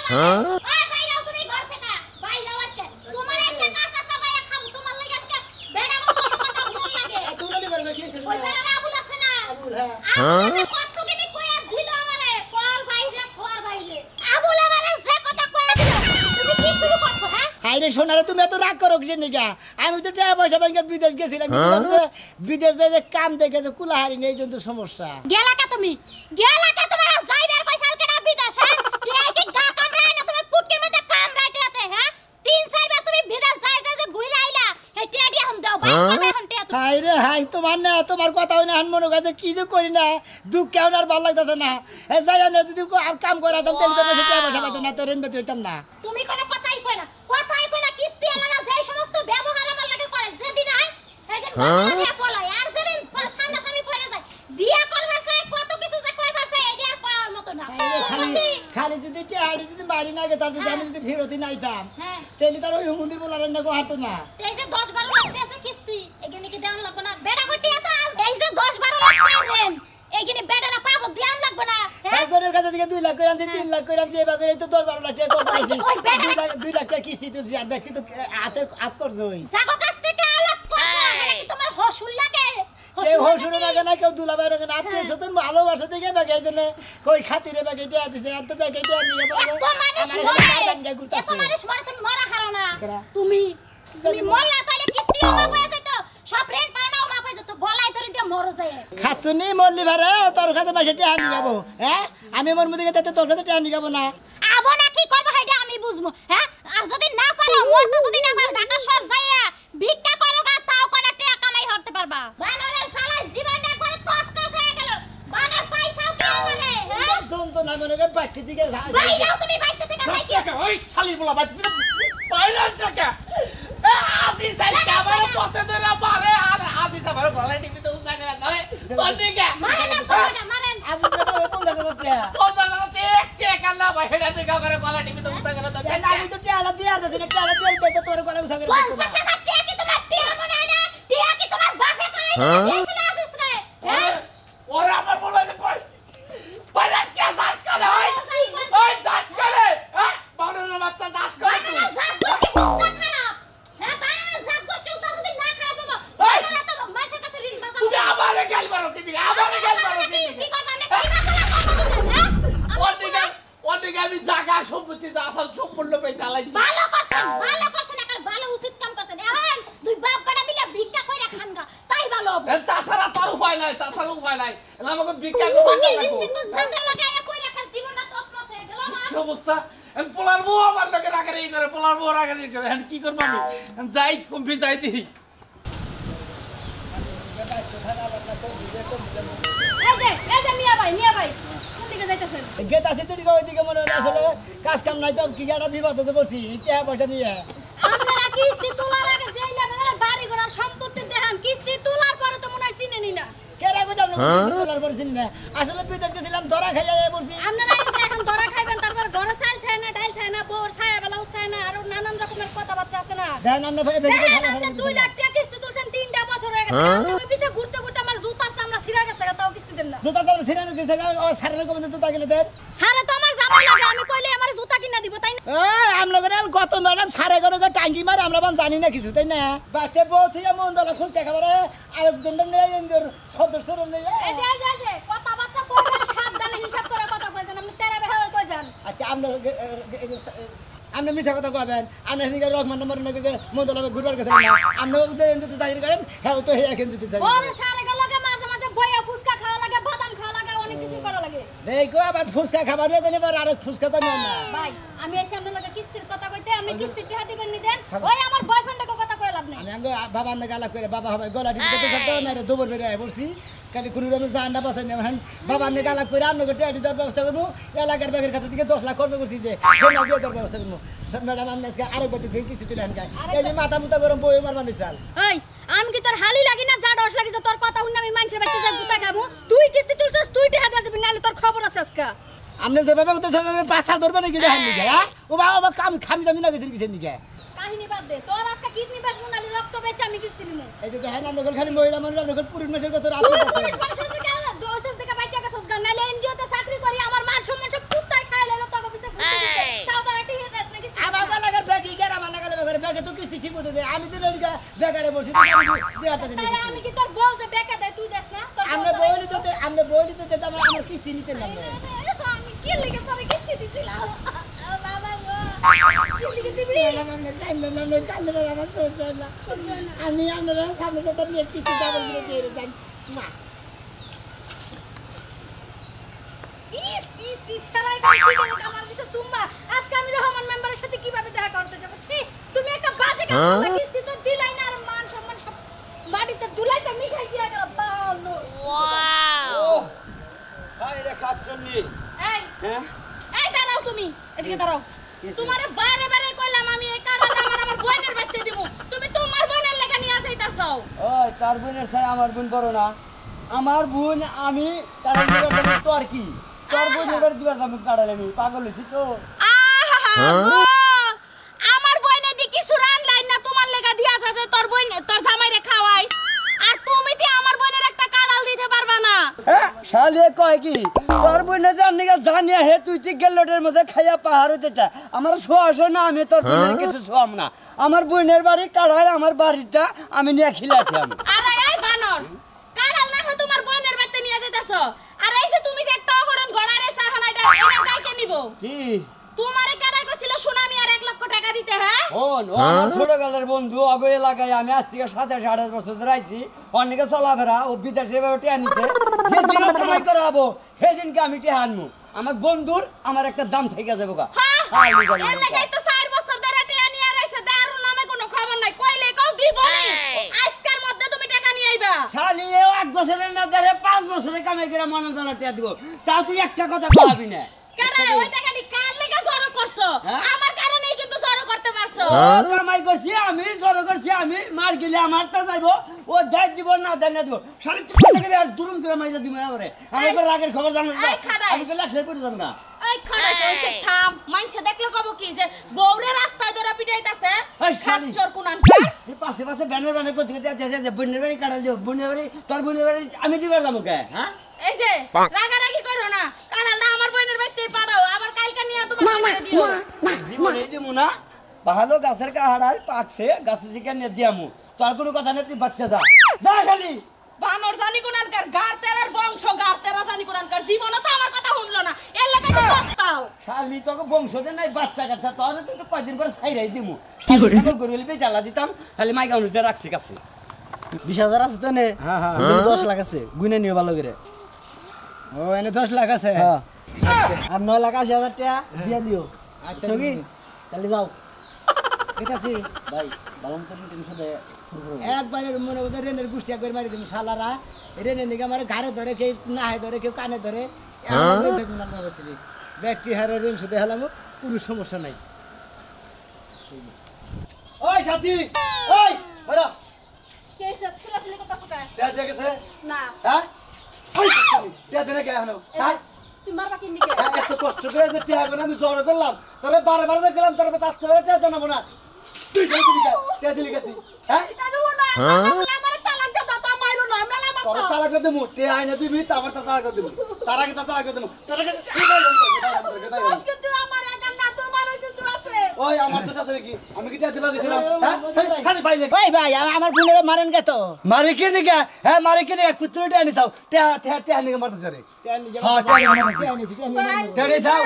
ওই বাইরাও তুমি ঘর থেকে বাইরাও আজকে তোমার আজকে কাঁচা সাবাইয়া খাবো তোমার লাগি আজকে বেড়া মতো কথা বল লাগে তুই নাকি করবে কি শেষ ওই বেড়া আবুল আছে না আবুল হ্যাঁ আবুল আছে কত কিনি কইয়া দিল আমারে কল বাইরে সোয়ার বাইরে আবুল আমারে যে কথা কইয়া দিল তুমি কি শুরু করছো হ্যাঁ হাইরে সোনারে তুমি এত রাগ করো কিসের নিকা আমি তো টাকা পয়সা ব্যাংকে বিদেশ গেছিলাম বিদেশ যে কাম দেখে যে কুলাহারি নেই জন্য সমস্যা গেলাকা তুমি গেলাকা তোমার যাইবার কইছাল কেডা বিদেশ হ্যাঁ টিআই কি গা কামড়ায় না তোমার পুটকির মধ্যে কামড়াইতে হ্যাঁ 3-4 বার তুমি বিদেশ যাই যে ঘুরে আইলা হে টিআডি হন দাও ভাই কবে হন টিয়া তুমি হাইরে হাই তোমার না তোমার কথা হই না হান মনে কাছে কি যে করি না দুঃখ কেমন আর ভালো লাগতেছে না এ যাই না যদি আর কাম করাতাম তাহলে তো বসে টাকা পয়সা পাইতাম না তো রেন বেতে হইতাম না তুমি কোনো কথাই কই না কিস্তি আলাদা যে সমস্ত ব্যবহার আমার লাগে করে যেদিন আই সেদিন বাবা পলাই আর যেদিন সামনে সামনে পড়ে যায় বিয়া করবাছে কত কিছু যে করবাছে এডি আর করার মত না খালি যদি টিয়াড়ি যদি মারি না গে তার যদি আমি যদি ফেরতি নাইতাম হ্যাঁ তাহলে তার ওই হুমুন্দির বলার না গো হারতো না এই যে 10-12 লাখ টাকা কিস্তি এখানে কি দেন লাগবে না বেড়া গটি এত এই যে 10-12 লাখ টাকা দেন এইখানে বেড়াটা পাবো দেন লাগবে না হ্যাঁ একজনের কাছে থেকে 2 লাখ করে আনছি 3 লাখ করে আনছি এবার এই তো 10-12 লাখ টাকা করতে আনছি 2 লাখ টাকা কিস্তি তুলছি আর ব্যক্তি তো হাত কর দই জাগো কাছ থেকে আলাপ পয়সা মানে কি তোমার হসুল লাগে কেউ হসুর লাগে না কেউ দুলাভাই লাগে না আত্মীয় স্বজন ভালোবাসা দেখে ব্যাগে এই জন্য কই খাতিরে ব্যাগে টিয়া দিছে এত ব্যাগে টিয়া নিয়ে এত মানুষ মরে এত মানুষ মরে তুমি মরা হারো না তুমি মরলা তাইলে কিস্তি অভাব হয়ে যেত সব রেন্ট পাওনা অভাব হয়ে যেত গলায় ধরে দিয়ে মরো যায় খাতুনি মল্লি ভারে তোর কাছে পয়সা টিয়া নিয়ে যাবো হ্যাঁ আমি আমার মধ্যে যেতে তোর কাছে টিয়া নিয়ে যাবো না আবো না কি করব হেডা আমি বুঝমু হ্যাঁ আর যদি না পারো মরতে যদি না পারো ঢাকা শহর যাইয়া ভিক্ষা করো গা তাও কোনা টাকা কামাই করতে পারবা বানরের সালা জীবনটা একবার তছনছ হয়ে গেল বানর পয়সাও কি মানে হ্যাঁ দন তো না মনে করে বাইতে দিকে ভাই যাও তুমি বাইতে থেকে যাই ওই শালি বলা বাইতে বাইরের টাকা আজি সাই কামারে পথে ধরে মারে আর আজি সামারে গলায় টিপিতে উসা করে ধরে তলনি কে মারেন না মারেন আজ তো কোন জায়গা টিয়া কোন জায়গা এক চেক আল্লাহ বাইরে থেকে করে গলায় টিপিতে উসা করে ধরে আমি তো টিয়া দিয়ে আর দিনে টিয়া দিয়ে তোর কোন উঠা করে 50,000 টাকা কি তোমার টিয়া মনে না টিয়া কি তোমার বাপে করে দিয়েছিল আসিস রে হ্যাঁ ওরে আমার বলে যে বাইরাস কে দাস করে ওই দাস করে হ্যাঁ বাউনের বাচ্চা দাস করে তুই জাত গোষ্ঠী খুব খারাপ হ্যাঁ বানানোর জাত গোষ্ঠী উল্টা যদি না খারাপ হবো বানানো তো মাছের কাছে ঋণ বাঁচাবো তুমি আমারে গাল মারো তুমি আমারে গাল মারো কি করব আমরা কি মাথা লাগা করতেছেন হ্যাঁ ওদিকে আমি জায়গা সম্পত্তি আসল সম্পূর্ণ পে চালাইছি ভালো করছেন একটা ভালো উচিত কাম করছেন এখন দুই বাপ বেটা মিলে ভিক্ষা কইরা খানগা তাই ভালো হবে তাছাড়া তার উপায় নাই আমাকে ভিক্ষা করতে ওকে লাগবো লিস্টিং জাতের লাগায়া কইরা খান জীবনটা তছনছ হয়ে গেল না কি অবস্থা আমি পোলার বউ আমার লগে রাগারি করে পোলার বউ রাগারি করে এখন কি করব আমি যাই কমপি যাই দিই এই যে মিয়া ভাই কোন দিকে যাইতেছেন গেট আছে তো ওইদিকে মনে হয় আসলে কাজ কাম নাই তো কি একটা বিপদে পড়ছি টিয়া পয়সা নিয়ে আপনারা কিস্তি তোলার আগে যেই লাগা বাড়ি ঘর সম্পত্তি দেখান কিস্তি তোলার পরে তো মনে হয় চিনেনি না কেরা কো জানো তোলার পর চিনি না আসলে বিদেশ গেছিলাম ধরা খাইয়া যায় পড়ছি আপনারা যে এখন ধরা খাইবেন তারপর ঘরে চাল থাকে না ডাল থাকে না বোর ছায়া বেলা উঠায় না আর নানান রকমের কথাবার্তা আছে না দেন আমরা ফেলে ফেলে আপনি 2 লাখ টাকা কিস্তি তুলছেন 3টা বছর হয়ে গেছে আপনি পিছে ঘুরতে ঘুরতে আমার জুতার চামড়া ছিঁড়া গেছে তাও কিস্তি দেন না জুতা দাম সিরানো গেছে ও সারের কমে জুতা কিনে দেন সারে তো আমার যাবার লাগে আমি কইলে আমার জুতা কিনা দিব তাই না আমরা করে গত ম্যাডাম সারে করে টাঙ্গি মারে আমরা বান জানি না কিছু তাই না বাতে বউ থেকে মন দলা খুঁজ দেখা পারে আরেকজন নেই এনদের সদস্য নেই এই যে কথাবার্তা কইবেন সাবধানে হিসাব করে কথা কইছেন আপনি তেরা বেহা কই যান আচ্ছা আপনি মিঠা কথা কবেন আপনি এদিকে রহমান নম্বর নাকি যে মন্দলাবে ঘুরবার গেছেন না আপনিও যদি এনজিতে চাকরি করেন হ্যাঁ তো হে এখন যদি চাকরি ওরে সারে লাগে মাঝে মাঝে বইয়া ফুসকা খাওয়া লাগে বাদাম খাওয়া লাগে অনেক কিছু করা লাগে দেখো আবার ফুসকা খাবার নিয়ে দেন আর ফুসকা তো নেন না ভাই আমি এসে আপনার লাগে কিস্তির কথা কইতে আপনি কিস্তির টাকা দিবেন নি দেন ওই আমার বয়ফ্রেন্ডকে কথা কই লাভ নাই আমি আঙ্গ বাবার না গালা করে বাবা হবে গলা ঠিক করতে করতে না রে দুপুর বেরে আই বলছি কালি কোনো রকম জানা পাছে না এখন বাবার না গালা করে আমনে গটে আডি দেওয়ার ব্যবস্থা করব এলাকার ব্যাগের কাছে থেকে 10 লাখ খরচ করছি যে জমা দিয়ে দেওয়ার ব্যবস্থা করব ম্যাডাম আপনি আজকে আরেক বছর থেকে কিস্তি দিলেন গায় এই মাথা মুতা গরম বই মারবা মিশাল ওই আমি কি তোর হালি লাগি না যা ডস লাগি যে তোর কথা শুনে আমি মানুষের বাড়িতে যাই গুতা খাবো তুই কিস্তি তুলছস তুই টাকা দিয়ে যাবি নালে তোর খবর আছে আজকে আপনি যেভাবে তো পাঁচা ধরবেন নাকি দেখান নিকে হ্যাঁ ও বাবা খামি জামি না গেছেন কিসের নিকে কাহিনী বাদ দে তোর আজকে কিডনি বেশ মুনালি রক্ত বেচে আমি কিস্তি নিমু এই যে দেখেন আমরা খালি মহিলা মানুষ আমরা পুরুষ মানুষের কথা রাত তুই পুলিশ মানুষের দিকে আলা দোষের দিকে বাইচা গেছস গা নালে এনজিও তে চাকরি করি আমার মান সম্মান সব কুত্তায় খায় লাইলো তোকে পিছে ঘুরতে তাও পারতেছি না তাহলে আমি কি তোর বউ যে বেকা দেয় তুই দেখ না তোর আমরা বইলি তো দিতে আমার কিস্তি নিতে না আমি কি লিখে তোরে কিস্তি দিছিলাম বাবা গো কি লিখে দিবি আমি আপনারা সামনে কথা নিয়ে কিস্তি ডাবল করে দিয়ে যাই মা সারাই কাছে গেল আমার দিছে সুম্মা আজকে আমি রহমান মেম্বারের সাথে কিভাবে দেখা করতে যাব ছি তুমি একটা বাজে কাজ করলা কিস্তি তো দিলাই না আর মান সম্মান সব বাড়িতে দুলাইটা মিশাই দিয়া গেল বালো ওয়াও হাই রে কাচ্চন্নি এই হ্যাঁ এই দাঁড়াও তুমি এদিকে দাঁড়াও তোমারে বারে বারে কইলাম আমি এই কারণে আমার বোনের বাড়িতে দিব তুমি তোমার বোনের লেখা নিয়ে আসাইতাছো ওই তার বোনের সাথে আমার বোন বড় না আমার বোন আমি কারণ দিবার তো আর কি তোর বোনের দিবার দাম কাড়ালে আমি পাগল হইছি তো আহা গো আমার বোনে দি কিছু রান লাইন না তোমার লেখা দিয়া আছে তোর বোন তোর জামাইরে খাওয়াইস আর তুমি তে আমার বোনের একটা কাড়াল দিতে পারবা না হ্যাঁ শালে কয় কি তোর বোনে জানি জানিয়া হে তুই তি গেলটের মধ্যে খাইয়া পাহাড় হইতে চা আমার সোয়াশো না আমি তোর বোনের কিছু সোয়াম না আমার বোনের বাড়ি কাড়াই আমার বাড়িটা আমি নিয়ে খিলাইছি আমি আরে এই বানর কাড়াল না হয় তোমার বোনের বাড়িতে নিয়ে যেতেছো আর এই যে তুমি যে একটা অগরণ গড়ারে সাহানাইটা এটা কাইকে নিব কি তোমারে কাড়াই কইছিল সুনামি আর 1 লক্ষ টাকা দিতে হ্যাঁ ও আমার ছোটকালের বন্ধু অবে এলাকায় আমি আজ থেকে 27-28 বছর ধরে আইছি অনেকে চলাফেরা ও বিদেশে টিয়া নিচ্ছে যেদিন কামাই করাবো সেদিনকে আমি টিয়া আনবো আমার বন্ধুর আমার একটা দাম থেকে যাবো গা হ্যাঁ এর লাগাই তো 4 বছর ধরে টিয়া নিয়ে রাইছে দারুন নামে কোনো খবর নাই কইলে কও দিব নি আজকের মধ্যে তুমি টাকা নিয়ে আইবা শালি এও 1 বছরের না ধরে 5 বছরে কামাই করে মনে দানা টিয়া দিব তাও তুই একটা কথা কইবি না কেন ওই টাকা নি কার লাগা জড়ো করছো আমার কারণেই কিন্তু জড়ো করতে পারছো কামাই করছি আমি জড়ো করছি আমি মার গেলে আমার তা যাইবো ও যাই দিব না দেন না দিব শালি তুই থেকে আর দুরুম করে মাইরা দিব আমারে আমি তো রাগের খবর জানো না আমি তো লাখ পড়ে যাব না এই খড়াস হইছে থাম মানছে দেখলে কব কি যে বউরে রাস্তায় ধরে পিটাইতাছে এই শালি। চোর কুনানকার এই পাশে পাশে ব্যানার ব্যানার করতে করতে বন্যের বাড়ি কাটাল দিও বন্যের বাড়ি তোর বন্যের বাড়ি আমি দিবার যাবো কে হ্যাঁ এই যে রাগারাগি করো না কারণ আমার বোনের বাড়িতে পাঠাও আবার কালকে নিয়ে তোমার বাড়িতে দিও জীবনে দিমু না ভালো গাছের কাহাড়াল পাকছে গাছে থেকে নিয়ে দিয়ামু তোর কোনো কথা নেই তুই বাচ্চা যা যা খালি বানর জানি কুনানকার গারতেরার বংশ গারতেরা জানি কুনানকার জীবনে তো আমার কথা শুনলো না এর লাগা তো পস্তাও শালি তোকে বংশদের নাই বাচ্চা কাচ্চা তোর তো কয়দিন করে ছাইরাই দিমু ছাগল গরু হলে জ্বালা দিতাম খালি মাইকা অনুযায়ী রাখছি কাছে 20,000 আছে তো নে হ্যাঁ হ্যাঁ 10 লাখ আছে গুনে নিও ভালো করে ও এনে 10 লাখ আছে হ্যাঁ আর 9,80,000 টাকা দিয়া দিও আচ্ছা চকি তাহলে যাও কেতাছি ভাই ভালো মতো টেনশন দে একবারে মনে ওদের রেনের গুষ্টি একবার মারি দিম শালারা রেনের নিকে আমার ঘাড়ে ধরে কেউ নাহে ধরে কেউ কানে ধরে ব্যাটারি হারে রেন শুধু হেলাম কোনো সমস্যা নাই ওই সাথী ওই বড় কে সব ছিলাছিলি করতাছ কা তে দেখেছে না হ্যাঁ ওই তে দেখে কে হলো হ্যাঁ তুই মারবা কি নিকে এত কষ্ট করে যে তে হবে না আমি জোর করলাম তবে বারে বারে দেখলাম তোর কাছে আসতে হবে তে জানাবো না তুই যাই দিলি তে দিলি কে তুই হ্যাঁ দাদু না আমার তালাক দাও তো মাইরো না মেলা তোর মারছো তালাক দে দেবো তে আইনা দিবি তারপর তালাক দেবো তার আগে তালাক দেবো তোর আগে আজকে তুই আমার একা না তো মারো কিন্তু আছে ওই আমার তো সাথে কি আমি কি দিতে দিলাম হ্যাঁ খালি বাইরে ওই ভাই আমার বোনের মারেন কে তো মারি কে দিগা হ্যাঁ মারি কে দিগা কুত্তরটা আনি দাও তে তে তে আনি মারতে ধরে হ্যাঁ তে আনি মারতে তে দাও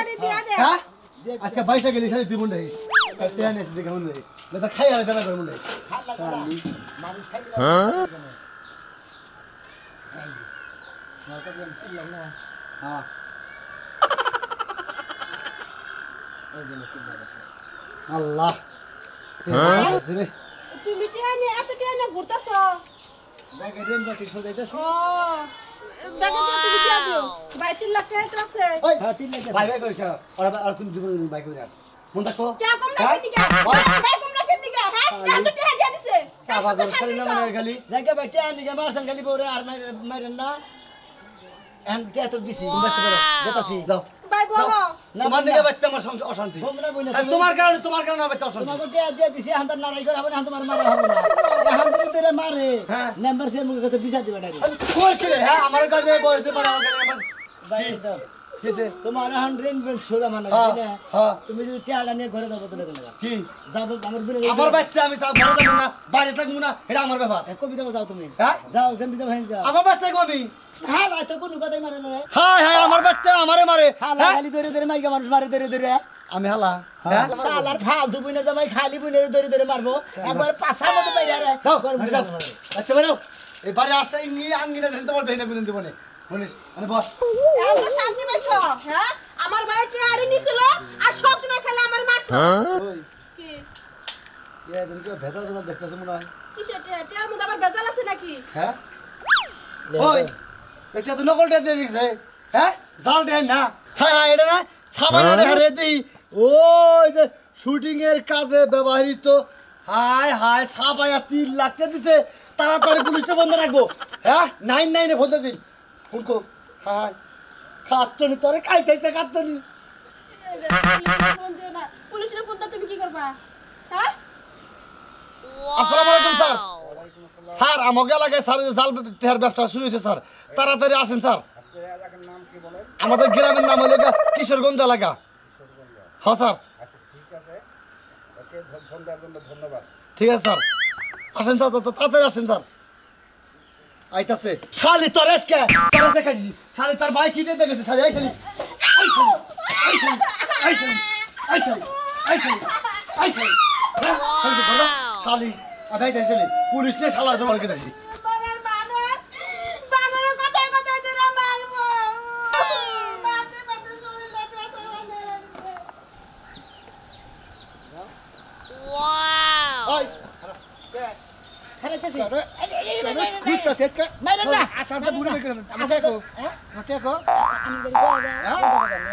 হ্যাঁ আজকে পয়সা গেলি সাথে তুই মুন্ডা হইস তে আনি দিগা মুন্ডা হইস না খাই আর দানা করে মুন্ডা হইস মানুষ খাই হ্যাঁ হ্যাঁ আল্লাহ তুমি টিয়ানি এত টিয়ানি ঘুরতাছ ব্যাগে রেন বাতি সজাইতাছি ও ব্যাগে তুমি কি দিও ভাই 3 লাখ টাকা তো আছে ওই 3 লাখ ভাই ভাই কইছ আর কোন জীবন ভাই কইরা মন দেখো কে কম না কি নিগা ভাই কম না কি নিগা হ্যাঁ এত টাকা দিয়া দিছে সাবা গল খালি না মানে খালি জায়গা বাইতে নিগা মারছান খালি বউরে আর মারেন না এন তে তো দিছি দেখতে পারো দেতাছি দাও ভাই বলো না মান নিগা বাইতে আমার অশান্তি তোমার কারণে হবে তো অশান্তি তোমাকে তে দিয়ে দিছি এখন তো নারাই করে হবে না তোমার মারা হবে না এখন যদি তোরে মারে নাম্বার সে মুখে কাছে বিচার দিবা ডাইরেক্ট কই কি রে হ্যাঁ আমার কাছে বলতে পারে আমার কাছে আমার ভাই দাও কিসে তোমার এখন রেন্ট সোজা মানে হ্যাঁ তুমি যদি টেয়ারটা নিয়ে ঘরে যাবো তাহলে কেন কি যাবো আমার বিনে আমার বাচ্চা আমি তাও ঘরে যাবো না বাইরে থাকবো না এটা আমার ব্যাপার কবিতা যাও তুমি হ্যাঁ যাও যেমনি যাও হ্যাঁ যাও আমার বাচ্চা কবি হ্যাঁ তো কোনো কথাই মানে না হায় হায় আমার বাচ্চা আমারে মারে হ্যাঁ খালি ধরে ধরে মাইকা মানুষ মারে ধরে ধরে আমি হালা হ্যাঁ শালার ফালতু বুইনা জামাই খালি বুইনা ধরে ধরে মারবো একবার পাছার মধ্যে বাইরে আরে দাও আচ্ছা বেরো এই বাড়ি আসাই নিয়ে আঙ্গিনা দেন তোমার দেই না কোন দিব না বলিস মানে বস এত শান্তি পাইছো হ্যাঁ আমার ভাই টিয়ারি নিছিল আর সব সময় খেলে আমার মারছো কি এ দিন কি ভেজাল ভেজাল দেখতেছ মনে হয় কিসে টিয়ার মধ্যে আবার বেজাল আছে নাকি হ্যাঁ ওই এটা তো নকলটা দিয়ে দিছে হ্যাঁ জাল দেন না হ্যাঁ হ্যাঁ এটা না ছাপাটা হারে দেই ওই যে শুটিং এর কাজে ব্যবহৃত হায় হায় ছাপায়া 3 লাখ টাকা দিছে তাড়াতাড়ি পুলিশে বন্ধ রাখবো হ্যাঁ 99 এ ফোন দিন ফোন কো হায় খাচ্ছনি তোরে খাই চাইছে খাচ্ছনি ফোন দিও না পুলিশের ফোন তুমি কি করবা হ্যাঁ আসসালামু আলাইকুম স্যার স্যার আমাকে এলাকায় স্যার জাল টেহার ব্যবসা শুরু হয়েছে স্যার তাড়াতাড়ি আসেন স্যার আমাদের গ্রামের নাম হলো কিশোরগঞ্জ এলাকা হ্যাঁ স্যার ঠিক আছে স্যার আসেন স্যার তাড়াতাড়ি আসেন স্যার আইতাছে শালি তোর আজকে তোর দেখাছি শালি তার ভাই কিনে দেখেছে শালি এই শালি এই শালি এই শালি এই শালি এই শালি এই শালি এই শালি শালি আবে এই শালি পুলিশ নে শালার ধরে রেখে দিছি বানর বানর বানর কথাই কথাই তোরা মারবো মারতে মারতে শরীরে ব্যথা বাঁধে ওই হ্যাঁ তেছি খুঁজতা তেকা মাইরে না আচ্ছা বুড়ি বেকে আমাকে কো আমাকে কো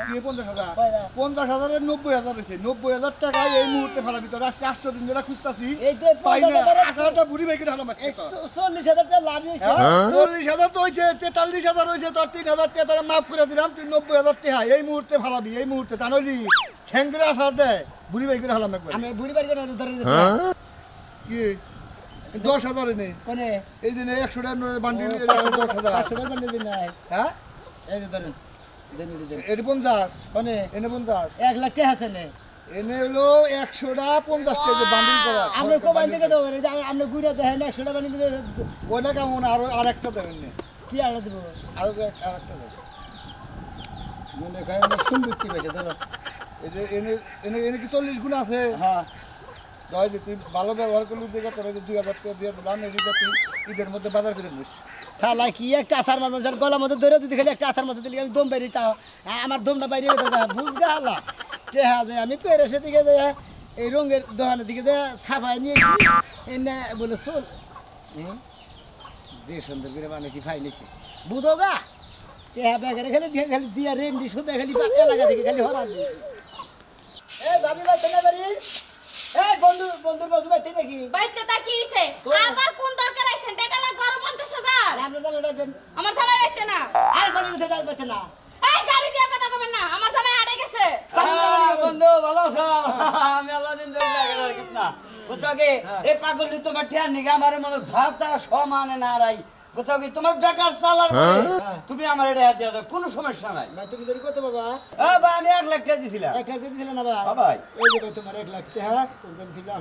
কি 50,000 50,000 90,000 হইছে 90,000 টাকা এই মুহূর্তে ফেলা ভিতরে আজকে 8 দিন ধরে খুঁজতাছি এই তো পাই না 50,000 আসাটা বুড়ি বেকে হলাম আজকে 40,000 টাকা লাভ হইছে 40,000 তো হইছে 43,000 হইছে তোর 3,000 টাকা তারা মাফ করে দিলাম তুই 90,000 টাকা এই মুহূর্তে ফেলাবি এই মুহূর্তে তা নইলি ঠ্যাং ধরে আসার দে বুড়ি বেকে হলাম একবার আমি বুড়ি বাড়ি কেন ধরে দিতে কি 10,000 নেই কোনে এই দিনে 100 টাকা বান্ডিল 10,000 500 টাকা বানিয়ে দিন নাই হ্যাঁ এই যে ধরেন দেন দেন এটি 50 কোনে এনে 50 1 লাখ টাকা আছে নে এনে হলো 100 টাকা 50 টাকা বান্ডিল করা আপনি কোবাই থেকে দাও রে আপনি গুড়া দেখেন 100 টাকা বানিয়ে দিলে ওটা কেমন আরো আরেকটা দেবেন না কি আর দেব আরো আরেকটা দেবেন মনে খায় না সুন্দরতি বেশে ধরো এই যে এনে এনে এনে কি 40 গুণ আছে হ্যাঁ দয় যে তুই ভালো ব্যবহার করলি দেখে তোরা যে 2,000 টাকা দিয়ে দিলাম এই যে তুই ঈদের মধ্যে বাজার করে নিস শালা কি একটা আসার মারব স্যার গলা মধ্যে ধরে দিতে খালি একটা আসার মধ্যে দিলে আমি দম বাইরে তাও আমার দমটা বাইরে গেছে বুঝ গালা টেহা যে আমি পেরেসের দিকে যে এই রঙের দোকানের দিকে যে ছাপাই নিয়েছি এনে বলে চল যে সুন্দর করে বানিয়েছি ফাই নিয়েছি বুঝো গা টেহা ব্যাগের খালি দিয়ে খালি দিয়া রেন্ডি শুধু খালি এলাকা থেকে খালি হরান দিয়েছি এ ভাবি ভাই চলে বাড়ি এই বন্ধুর বন্ধু ভাই নাকি বাইতে তা কি হইছে আবার কোন দরকার আইছেন টাকা লাগবে আর 50,000 আমরা জানো দেন আমার জামাই বাইতে না আর কোন কিছু টাকা পাচ্ছে না এই সারি দিয়া কথা কবেন না আমার জামাই হাড়ে গেছে বন্ধু ভালো আছো আমি আল্লাহ দিন ধরে লাগে না বুঝছো কি এই পাগল তোমার ঠ্যান নিগা আমারে মনে ঝাতা সমানে না রাই বুঝছো কি তোমার বেকার চালার তুমি আমার এটা হাত দিয়া দাও কোনো সমস্যা নাই ভাই তুমি দেরি কত বাবা ভাই আমি 1 লাখ টাকা দিছিলাম 1 লাখ দিয়েছিলেন না ভাই ভাই এই যে ভাই তোমার 1 লাখ টাকা কোন দিয়েছিলাম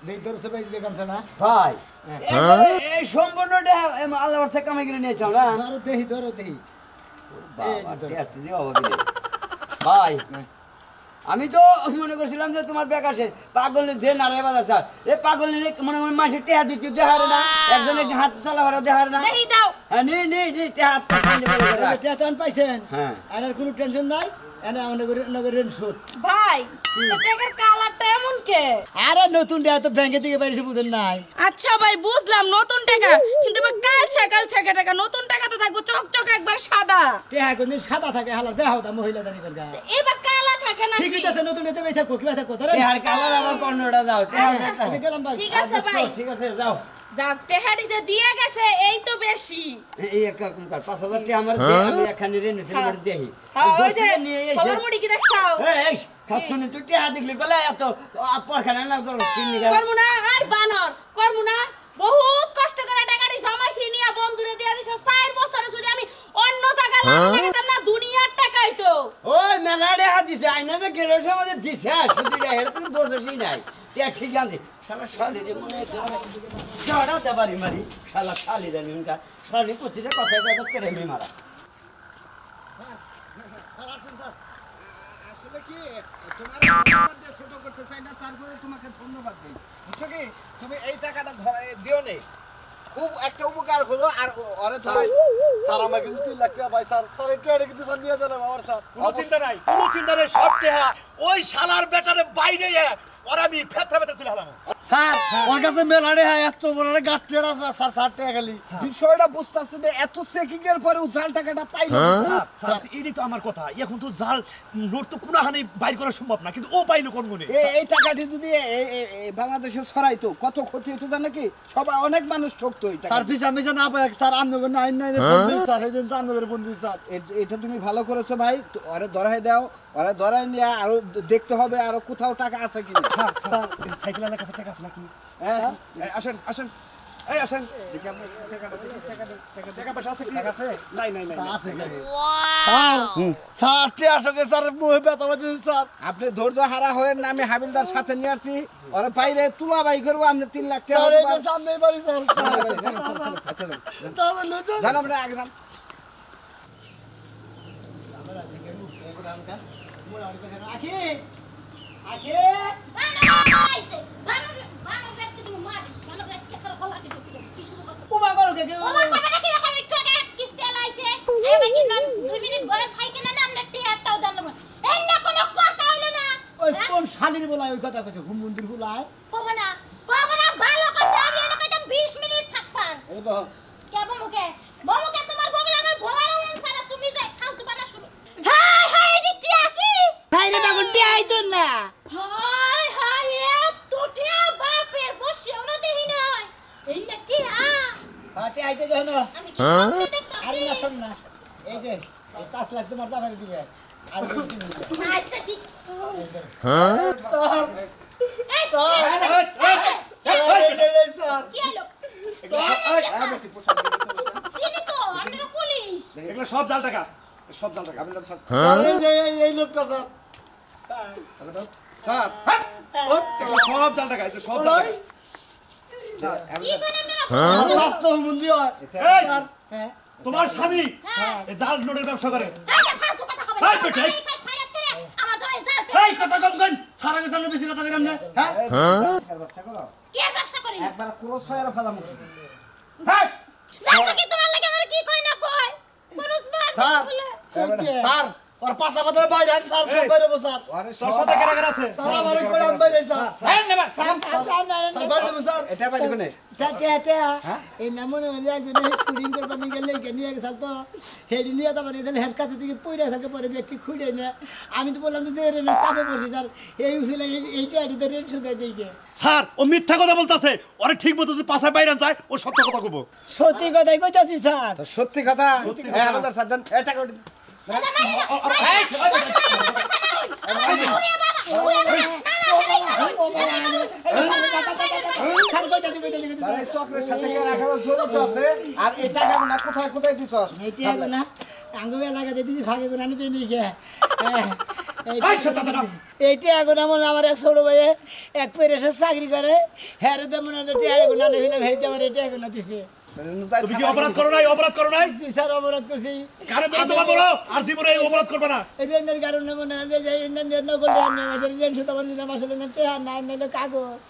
দেই তোর সবাই দিলে কামছে না ভাই এই সম্পূর্ণটা আল্লাহর থেকে কামাই করে নিয়েছো না ধরো দেহি বাবা টেস্ট দিও ভাই আমি তো মনে করছিলাম যে তোমার বেকার শেষ পাগল যে নারে বাজা স্যার এই পাগল মনে মনে মাসে টেহা দিতে দেহারে না একজন একজন হাত চলা ভাড়া দেহারে না দেহি দাও হ্যাঁ নে টেহা টাকা তো পাইছেন হ্যাঁ আর কোনো টেনশন নাই এনে আমাদের নগর রেন্ট শোধ ভাই টাকার কালারটা এমন কে আরে নতুন টাকা তো ব্যাংকে থেকে বাইরেছে বুঝেন নাই আচ্ছা ভাই বুঝলাম নতুন টাকা কিন্তু কাল ছেকা টাকা নতুন টাকা তো থাকবো চকচক একবার সাদা টাকা কোনদিন সাদা থাকে হালার দেহ দা মহিলা দানি করগা এবার কালা থাকে না ঠিকই আছে নতুন এতে বেই থাকবো কি থাকবো তোরে টেহার কালার আবার 15টা দাও টেহার গেলাম ভাই ঠিক আছে ভাই ঠিক আছে যাও যাক টেহাডি যে দিয়ে গেছে এই তো বেশি এই এক রকম কার 5000 টাকা আমার দে আমি এখানে রেন্ট সেলিব্রেট দেই হ্যাঁ ওই যে নিয়ে কলর মুড়ি কি দেখছাও এই খাচ্ছনি তুই টেহা দেখলি গলা এত পরখানা না করো কিনি গা করমু না আর বানর করমু না বহুত কষ্ট করে টাকাটি জমাইছি নিয়া বন্ধুরে দিয়া দিছো 4 বছরে যদি আমি অন্য জায়গায় লাগাইতাম না দুনিয়ার টাকাই দিছে আইনা যে গেরোস আমাদের দিছে শুধু এটা তুমি বোঝোসই নাই তে ঠিক আছে শালা শালি রে মনে ঝাড়া দেবারি মারি শালা শালি রে নিউনকা শালি প্রতিটা কথা কথা করে মে মারা স্যার আসেন স্যার আসলে কি তোমার ছোট করতে চাই না তারপরে তোমাকে ধন্যবাদ দিই বুঝছো কি তুমি এই টাকাটা দিও নে খুব একটা উপকার হলো আর আরে স্যার আমার কিন্তু 3 লাখ টাকা ভাই স্যার স্যার এটা কিন্তু স্যার নিয়ে যান আমার স্যার কোনো চিন্তা নাই সব টেহা ওই শালার বেটারে বাইরে ওর আমি ফেতরা ফেতরা তুলে হলাম স্যার ওর কাছে মেলাড়ে হয় এত বড় গাট্টের আছে স্যার 60 টাকা খালি বিষয়টা বুঝতাছ না এত চেকিং এর পরে উজাল টাকাটা পাইলো স্যার এটাই তো আমার কথা এখন তো জাল নোট তো কোনাহানি বাইর করা সম্ভব না কিন্তু ও পাইলো কোন গুণে এই টাকাটি যদি বাংলাদেশে ছড়াইতো কত ক্ষতি হতো জানো কি সবাই অনেক মানুষ ঠকতো স্যার দিশা মিশা না পায় স্যার আমনগর 99 বন্ধু স্যার এই জন্য আমনগর বন্ধু স্যার এটা তুমি ভালো করেছো ভাই আরে ধরাই দাও আরে ধরাই নিয়ে আরো দেখতে হবে আর কোথাও টাকা আছে কিনা স্যার সাইকেলের কাছে টাকা আছে নাকি হ্যাঁ আসেন আসেন এই আসেন টাকা পয়সা আছে কি আছে নাই আছে স্যার তে আসবে স্যার মুহে ব্যথা বাজে স্যার আপনি ধৈর্য হারা হয়েন না আমি হাবিলদার সাথে নিয়ে আসছি আরে বাইরে তুলা বাই করব আপনি 3 লাখ টাকা স্যার এই যে সামনেই বাড়ি স্যার আচ্ছা তাহলে লজা জান আমরা আগে যান আমরা থেকে মুখ থেকে রামকা মোরা ওর কাছে রাখি আগে আইছে বানো বেশি তুমি মার বানো বেশি কে করে কলা দিতে কি শুরু করছ উমা করো কে ও মা বাবা কি করে একটু আগে কিস্তি লাইছে আগে কি না 2 মিনিট ঘরে থাইকে না আমরা টিয়াটাও জানলাম এই না কোনো কথা হইলো না ওই কোন শালির বলায় ওই কথা কইছে হুম মন্দির ফুলায় কবে না ভালো করছে আমি এনে কইতাম 20 মিনিট থাকবা এই বাহ কে বমুকে তোমার বগলে আমার ভোলার মন সারা তুমি যে ফালতু বানা শুরু হাই হাই এডি টিয়া কি হাই রে বাগুন টিয়াই তো না হাই হাই এ তুটিয়া বাপের বসে ওনা দেহি নাই এই না টিয়া হাতে আইতে যাও না আমি কি সামনে দেখতাছি আরে না শোন না এই যে 5 লাখ তোমার বাবা দিবে আর আচ্ছা ঠিক স্যার এই স্যার কি হলো চিনি তো আমরা পুলিশ এগুলো সব জাল টাকা হাবিলদার স্যার এই লোকটা স্যার স্যার এগুলো সব জাল টাকা এই যে সব জাল টাকা কি করেন আপনারা স্বাস্থ্য মন্দির হয় এই, হ্যাঁ তোমার স্বামী এই জাল নোটের ব্যবসা করে আচ্ছা ফালতু কথা কবে এই বেটা, এই। খারাপ করে আমার জয় যাও এই কথা কম কন সারা গেছে আমরা বেশি কথা কইরাম না হ্যাঁ ব্যবসা করো কি আর ব্যবসা করি একবার ক্লোজ হয়ে আর ফেলাম হ্যাঁ ব্যবসা কি তোমার লাগে আমার কি কই না কই পুরুষ বাস বলে স্যার আর পাঁচা বাজারে বাইরে আন স্যার সব বাইরে বসা তোর সাথে কারা কারা আছে স্যার আমারে কই আন বাইরে স্যার হ্যাঁ নেবা স্যার বাইরে বসা এটা বাইরে কোনে টাটা এই নামনে হরিয়া যে শুটিং করবার নিয়ে গেলে কেনিয়া গেছাল তো হেডি নিয়ে তো মানে হেড কাছে থেকে পয়রা থাকে পরে ব্যক্তি খুঁড়ে না আমি তো বললাম যে রে না চাপে পড়ছি স্যার এই উসিলা এইটা আড়িতে রেট শুধু দেইকে স্যার ও মিথ্যা কথা বলতাছে ওরে ঠিক মতো যে পাছায় বাইরে যায় ও সত্য কথা কইব সত্যি কথাই কইতাছি স্যার সত্যি কথা হ্যাঁ আমাদের সাথন এই টাকা চক্রের সাথে রাখার জরুরত আছে আর এই টাকা না কোথায় কোথায় দিছস এইটা এখন না আঙ্গুবে লাগা দিতেছি ভাগে করে আনিতে নিয়ে গিয়ে এইটা এখন আমার এক ছোট ভাই এক পেরেসে চাকরি করে হ্যাঁ রে মনে হচ্ছে টিয়ারে গুণা নিয়েছিলাম হেঁটে আমার এটা এখন দিছে তুমি কি অপরাধ করো নাই জি স্যার অপরাধ করছি কারে ধরে তোমা করো আর জীবনে এই অপরাধ করবে না রেন্ডের কারণে মনে হয় যে ইন্ডিয়ান নকল রেন্ড সুতা দিলাম আসলে না টেহা না নিলে কাগজ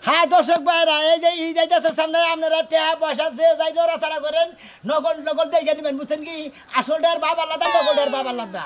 হ্যাঁ দর্শক ভাইরা এই যে ই যাইতেছে সামনে আপনারা টেহা পয়সা যে যাই নড়াচড়া করেন নকল নকল দেখে নেবেন বুঝছেন কি আসলটার বাবা আলাদা নকলটার বাবা আলাদা